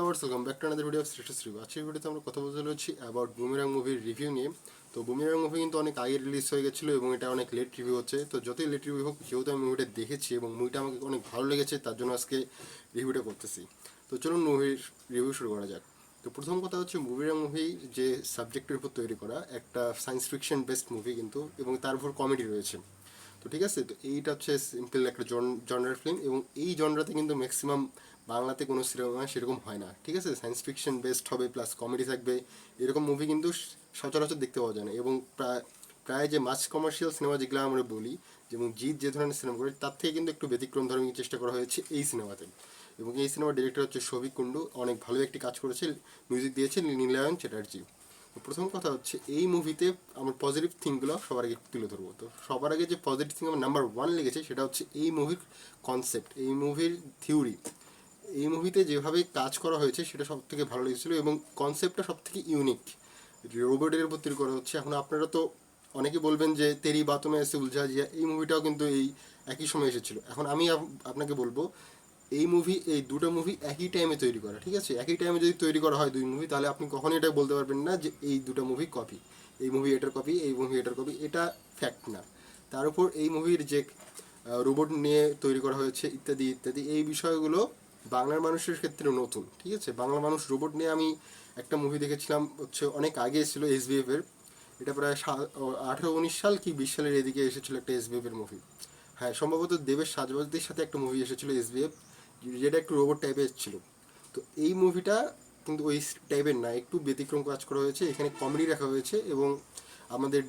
Viewers, welcome back to another video of শ্রেষ্ঠ শ্রী। আজকের ভিডিওতে আমরা কথা বলতে চলেছি অ্যাবাউট বুমেরাং মুভির রিভিউ নিয়ে। তো বুমেরাং মুভি কিন্তু অনেক আগে রিলিজ হয়ে গেছিলো এবং এটা অনেক লেট রিভিউ হচ্ছে। তো যতই লেট রিভিউ হোক, যেহেতু আমি মুভিটা দেখেছি এবং মুভিটা আমাকে অনেক ভালো লেগেছে, তার জন্য আজকে রিভিউটা করতেছি। তো চলুন মুভির রিভিউ শুরু করা যাক। তো প্রথম কথা হচ্ছে, বুমেরাং মুভি যে সাবজেক্টের উপর তৈরি করা একটা সায়েন্স ফিকশন বেসড মুভি কিন্তু, এবং তার উপর কমেডি রয়েছে। তো ঠিক আছে, তো এইটা হচ্ছে সিম্পল একটা জনরার ফিল্ম, এবং এই জনরাতে কিন্তু ম্যাক্সিমাম বাংলাতে কোনো সিনেমা সেরকম হয় না। ঠিক আছে, সায়েন্স ফিকশন বেসড হবে প্লাস কমেডি থাকবে, এরকম মুভি কিন্তু সচরাচর দেখতে পাওয়া যায় না। এবং প্রায় প্রায় যে মাস কমার্শিয়াল সিনেমা যেগুলো আমরা বলি, যেমন জিৎ যে ধরনের সিনেমা করে, তার থেকে কিন্তু একটু ব্যতিক্রম ধরনের চেষ্টা করা হয়েছে এই সিনেমাতে। এবং এই সিনেমার ডিরেক্টর হচ্ছে সৌভিক কুণ্ডু, অনেক ভালো একটি কাজ করেছে। মিউজিক দিয়েছে নীলায়ন চ্যাটার্জি। প্রথম কথা হচ্ছে, এই মুভিতে আমার পজিটিভ থিংগুলো সবার আগে তুলে ধরবো। তো সবার আগে যে পজিটিভ থিং আমার নাম্বার 1 লেগেছে, সেটা হচ্ছে এই মুভির কনসেপ্ট, এই মুভির থিওরি। এই মুভিতে যেভাবে কাজ করা হয়েছে সেটা সব থেকে ভালো লেগেছিলো, এবং কনসেপ্টটা সব থেকে ইউনিক। রোবটের উপর তৈরি করা হচ্ছে। এখন আপনারা তো অনেকে বলবেন যে তেরি বাতমে এসে উলঝা জিয়া, এই মুভিটাও কিন্তু এই একই সময় এসেছিলো। এখন আমি আপনাকে বলবো, এই দুটো মুভি একই টাইমে তৈরি করা, ঠিক আছে? একই টাইমে যদি তৈরি করা হয় দুই মুভি, তাহলে আপনি কখনোই এটা বলতে পারবেন না যে এই দুটো মুভি কপি, এই মুভি এটার কপি, এই মুভি এটার কপি। এটা ফ্যাক্ট না। তার উপর এই মুভির যে রোবট নিয়ে তৈরি করা হয়েছে ইত্যাদি ইত্যাদি, এই বিষয়গুলো বাংলার মানুষের ক্ষেত্রে নতুন। ঠিক আছে, বাংলা মানুষ রোবট নিয়ে, আমি একটা মুভি দেখেছিলাম হচ্ছে অনেক আগে ছিল SBF এর, এটা প্রায় 18-19 সাল কি 20 সালের এদিকে এসেছিল একটা SBF এর মুভি। হ্যাঁ, সম্ভবত দেবের সাজবাজদের সাথে একটা মুভি এসেছিল SBF, যেটা একটু রোবট টাইপের ছিল। তো এই মুভিটা কিন্তু ওই টাইপের না, একটু ব্যতিক্রম কাজ করা হয়েছে। এখানে কমেডি রাখা হয়েছে, এবং আমাদের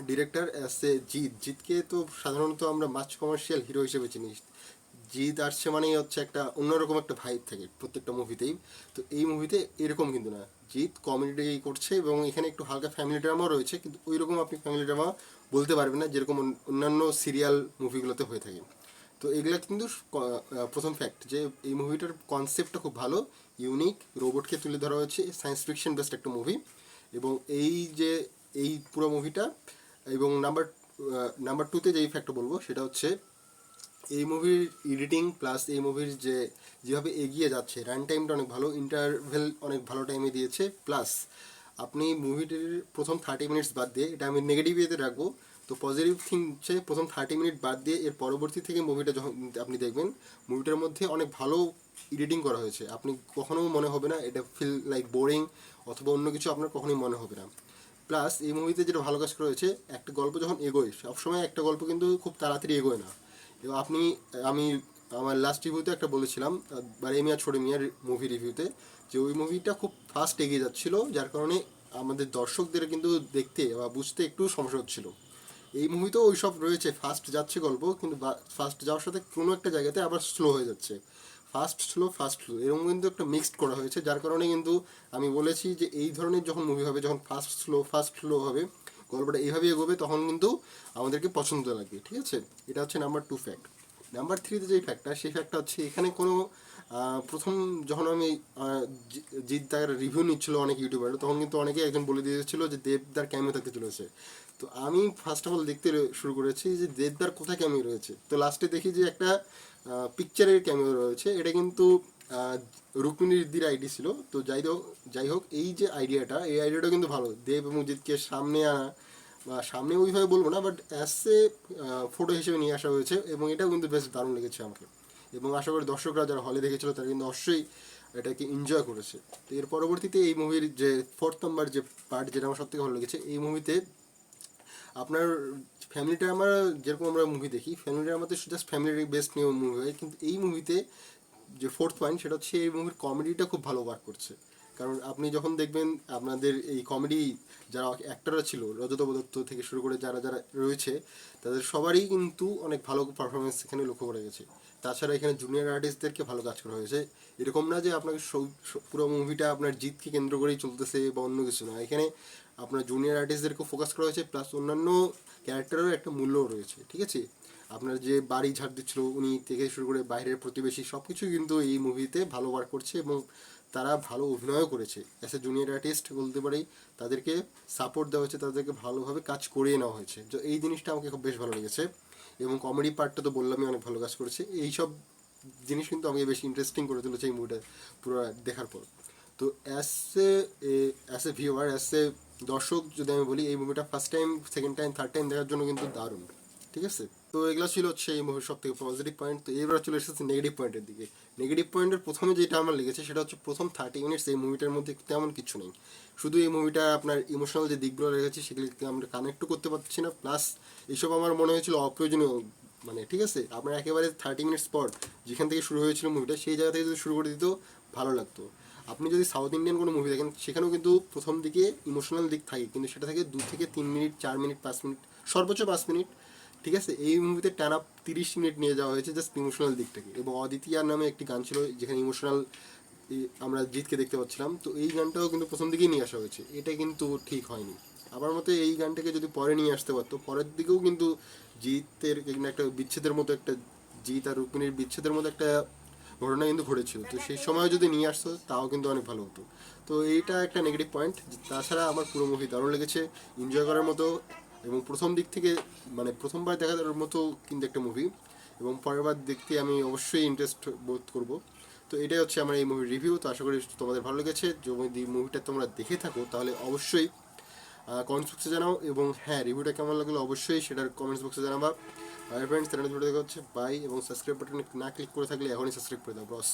ডিরেক্টর এসে জিতকে তো সাধারণত আমরা মাছ কমার্শিয়াল হিরো হিসেবে চিনি। জিৎ আসছে মানেই হচ্ছে একটা অন্যরকম একটা ভাইব থাকে প্রত্যেকটা মুভিতেই। তো এই মুভিতে এরকম কিন্তু না, জিৎ কমেডি করছে এবং এখানে একটু হালকা ফ্যামিলি ড্রামাও রয়েছে, কিন্তু ওই রকম আপনি ফ্যামিলি ড্রামা বলতে পারবেন না যেরকম অন্যান্য সিরিয়াল মুভিগুলোতে হয়ে থাকে। তো এগুলা কিন্তু প্রথম ফ্যাক্ট যে এই মুভিটার কনসেপ্টটা খুব ভালো, ইউনিক। রোবটকে তুলে ধরা হয়েছে, সায়েন্স ফিকশন বেসড একটা মুভি। এবং এই পুরো মুভিটা, এবং নাম্বার 2তে যেই ফ্যাক্টটা বলবো সেটা হচ্ছে এই মুভির এডিটিং প্লাস এই মুভির যেভাবে এগিয়ে যাচ্ছে, রান টাইমটা অনেক ভালো, ইন্টারভেল অনেক ভালো টাইমে দিয়েছে। প্লাস আপনি মুভিটির প্রথম 30 মিনিটস বাদ দিয়ে, এটা আমি নেগেটিভ ইয়েতে রাখবো। তো পজিটিভ থিং হচ্ছে, প্রথম 30 মিনিট বাদ দিয়ে এর পরবর্তী থেকে মুভিটা যখন আপনি দেখবেন, মুভিটার মধ্যে অনেক ভালো এডিটিং করা হয়েছে। আপনি কখনো মনে হবে না এটা ফিল লাইক বোরিং অথবা অন্য কিছু, আপনার কখনোই মনে হবে না। প্লাস এই মুভিতে যেটা ভালো কাজ করা হয়েছে, একটা গল্প যখন এগোয়, সবসময় একটা গল্প কিন্তু খুব তাড়াতাড়ি এগোয় না। এবং আমি আমার লাস্ট রিভিউতে একটা বলেছিলাম, বারে মিয়া ছোটে মিয়ার মুভি রিভিউতে, যে ওই মুভিটা খুব ফাস্ট এগিয়ে যাচ্ছিল, যার কারণে আমাদের দর্শকদের কিন্তু দেখতে বা বুঝতে একটু সমস্যা হচ্ছিল। এই মুভিতেও ওই সব রয়েছে, ফাস্ট যাচ্ছে গল্প, কিন্তু ফাস্ট যাওয়ার সাথে কোনো একটা জায়গাতে আবার স্লো হয়ে যাচ্ছে। ফাস্ট স্লো এরকম কিন্তু একটা মিক্সড করা হয়েছে, যার কারণে কিন্তু আমি বলেছি যে এই ধরনের যখন মুভি হবে, যখন ফাস্ট স্লো হবে, গল্পটা এইভাবে এগোবে, তখন কিন্তু আমাদেরকে পছন্দ লাগবে। ঠিক আছে, এটা হচ্ছে নাম্বার 2 ফ্যাক্ট। নাম্বার 3তে যেই ফ্যাক্টটা, সেই ফ্যাক্টটা হচ্ছে এখানে কোনো প্রথম যখন আমি জিদ্দার রিভিউ নিচ্ছিল অনেক ইউটিউবার, তখন কিন্তু অনেকে একজন বলে দিয়েছিল যে দেবদার ক্যামিও থাকতে চলেছে। তো আমি ফার্স্ট অফ অল দেখতে শুরু করেছি যে দেবদার কোথায় ক্যামিও রয়েছে। তো লাস্টে দেখি যে একটা পিকচারের ক্যামিও রয়েছে। এটা কিন্তু রুক্মিণী রিদ্ধির আইডি ছিল। তো যাই হোক এই যে এই আইডিয়াটা কিন্তু ভালো, দেব এবং জিৎকে সামনে আনা, বা সামনে ওইভাবে বলবো না, বাট অ্যাজ এ ফটো হিসেবে নিয়ে আসা হয়েছে, এবং এটাও কিন্তু বেশ দারুণ লেগেছে আমাকে। এবং আশা করি দর্শকরা যারা হলে দেখেছিল তারা কিন্তু অবশ্যই এটাকে এনজয় করেছে। তো এর পরবর্তীতে এই মুভির যে 4th নাম্বার যে পার্ট, যেটা আমার সবথেকে ভালো লেগেছে, এই মুভিতে আপনার ফ্যামিলিটা, আমরা যেরকম আমরা মুভি দেখি, ফ্যামিলিটা আমাদের জাস্ট ফ্যামিলি বেসড নিয়ে মুভি হয়, কিন্তু এই মুভিতে যে 4th পয়েন্ট, সেটা হচ্ছে এই মুভির কমেডিটা খুব ভালো ওয়ার্ক করছে। কারণ আপনি যখন দেখবেন, আপনাদের এই কমেডি যারা অ্যাক্টররা ছিল, রজত দত্ত থেকে শুরু করে যারা যারা রয়েছে, তাদের সবারই কিন্তু অনেক ভালো পারফরমেন্স এখানে লক্ষ্য করা গেছে। তাছাড়া এখানে জুনিয়র আর্টিস্টদেরকে ভালো কাজ করা হয়েছে। এরকম না যে আপনাকে পুরো মুভিটা আপনার জিতকে কেন্দ্র করেই চলতেছে বা অন্য কিছু না, এখানে আপনার জুনিয়র আর্টিস্টদেরকে ফোকাস করা হয়েছে, প্লাস অন্যান্য ক্যারেক্টারেরও একটা মূল্যও রয়েছে। ঠিক আছে, আপনার যে বাড়ি ঝাড় দিচ্ছিল উনি থেকে শুরু করে বাইরের প্রতিবেশী, সব কিছুই কিন্তু এই মুভিতে ভালো ওয়ার্ক করছে, এবং তারা ভালো অভিনয়ও করেছে। অ্যাজ এ জুনিয়র আর্টিস্ট বলতে পারি, তাদেরকে সাপোর্ট দেওয়া হয়েছে, তাদেরকে ভালোভাবে কাজ করিয়ে নেওয়া হয়েছে। তো এই জিনিসটা আমাকে খুব বেশ ভালো লেগেছে। এবং কমেডি পার্টটা তো বললামই, অনেক ভালো কাজ করেছে। এইসব জিনিস কিন্তু আমাকে বেশি ইন্টারেস্টিং করে তুলেছে এই মুভিটা পুরো দেখার পর। তো as a viewer, as a দর্শক যদি আমি বলি, এই মুভিটা first time, second time, third time দেখার জন্য কিন্তু দারুণ, ঠিক আছে। তো এগুলো ছিল হচ্ছে এই মুভির সব থেকে পজিটিভ পয়েন্ট। তো এবার চলে এসেছে নেগেটিভ পয়েন্টের দিকে। নেগেটিভ পয়েন্টের প্রথমে যেটা আমার লেগেছে সেটা হচ্ছে প্রথম 30 মিনিটস এই মুভিটার মধ্যে তেমন কিছু নেই। শুধু এই মুভিটা আপনার ইমোশনাল যে দিকগুলো রেখেছে সেগুলিকে আমরা কানেক্টও করতে পারছি না, প্লাস এইসব আমার মনে হয়েছিল অপ্রয়োজনীয়। মানে ঠিক আছে, আপনার একেবারে 30 মিনিটস পর যেখান থেকে শুরু হয়েছিল মুভিটা, সেই জায়গা থেকে যদি শুরু করে দিত ভালো লাগতো। আপনি যদি সাউথ ইন্ডিয়ান কোনো মুভি দেখেন, সেখানেও কিন্তু প্রথম দিকে ইমোশনাল দিক থাকে, কিন্তু সেটা থেকে 2 থেকে 3 মিনিট, 4 মিনিট, 5 মিনিট, সর্বোচ্চ 5 মিনিট, ঠিক আছে। এই মুভিতে টানা 30 মিনিট নিয়ে যাওয়া হয়েছে জাস্ট ইমোশনাল দিকটাকে। এবং অদ্বিতীয়ার নামে একটি গান ছিল যেখানে ইমোশনাল আমরা জিতকে দেখতে পাচ্ছিলাম, তো এই গানটাও কিন্তু প্রথম দিকেই নিয়ে আসা হয়েছে, এটা কিন্তু ঠিক হয়নি। আমার মতে এই গানটাকে যদি পরে নিয়ে আসতে পারতো, পরের দিকেও কিন্তু জিতের একটা বিচ্ছেদের মতো একটা, জিত আর রুক্মিণীর বিচ্ছেদের মতো একটা ঘটনা কিন্তু ঘটেছিল, তো সেই সময় যদি নিয়ে আসতো তাও কিন্তু অনেক ভালো হতো। তো এইটা একটা নেগেটিভ পয়েন্ট। তাছাড়া আমার পুরো মুভি দারুণ লেগেছে, এনজয় করার মতো, এবং প্রথম দিক থেকে মানে প্রথমবার দেখার মতো কিন্তু একটা মুভি, এবং পরের বার দেখতে আমি অবশ্যই ইন্টারেস্ট বোধ করব। তো এটাই হচ্ছে আমার এই মুভির রিভিউ। তো আশা করি তোমাদের ভালো লেগেছে। যদি মুভিটা তোমরা দেখে থাকো তাহলে অবশ্যই কমেন্টস বক্সে জানাও, এবং হ্যাঁ, রিভিউটা কেমন লাগলো অবশ্যই সেটার কমেন্টস বক্সে জানাবা। আর ফ্রেন্ডস, চ্যানেল ভিডিও দেখা হচ্ছে বাই, এবং সাবস্ক্রাইব বাটনে না ক্লিক করে থাকলে এখনই সাবস্ক্রাইব করে দাও বস।